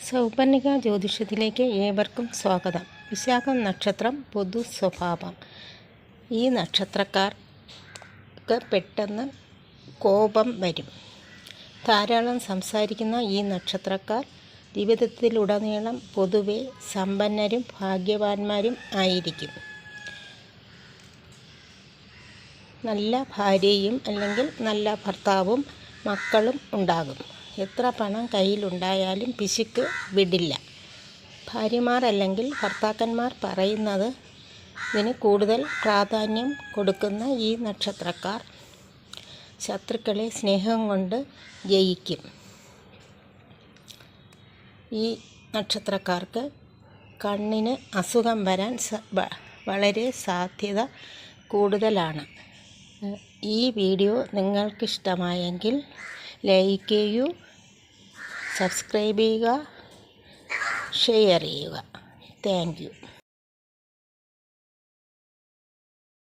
സൗപർണിക ജ്യോതിഷത്തിലേക്ക് ഏവർക്കും സ്വാഗതം. വിശാഖം നക്ഷത്രം പൊതു സ്വഭാവം. ഈ നക്ഷത്രക്കാർക്ക് പെട്ടെന്ന് കോപം വരും. ധാരാളം സംസാരിക്കുന്ന ഈ നക്ഷത്രക്കാർ ജീവിതത്തിലുടനീളം പൊതുവെ സമ്പന്നരും ഭാഗ്യവാന്മാരും ആയിരിക്കും. നല്ല ഭാര്യയും അല്ലെങ്കിൽ നല്ല ഭർത്താവും മക്കളും ഉണ്ടാകും. എത്ര പണം കയ്യിലുണ്ടായാലും പിശുക്ക് വിടില്ല. ഭാര്യമാർ അല്ലെങ്കിൽ ഭർത്താക്കന്മാർ പറയുന്നത് ഇതിന് കൂടുതൽ പ്രാധാന്യം കൊടുക്കുന്ന ഈ നക്ഷത്രക്കാർ ശത്രുക്കളെ സ്നേഹം കൊണ്ട് ജയിക്കും. ഈ നക്ഷത്രക്കാർക്ക് കണ്ണിന് അസുഖം വരാൻ വളരെ സാധ്യത കൂടുതലാണ്. ഈ വീഡിയോ നിങ്ങൾക്കിഷ്ടമായെങ്കിൽ ലൈക്ക് ചെയ്യൂ, സബ്സ്ക്രൈബ് ചെയ്യുക, ഷെയർ ചെയ്യുക. Thank you.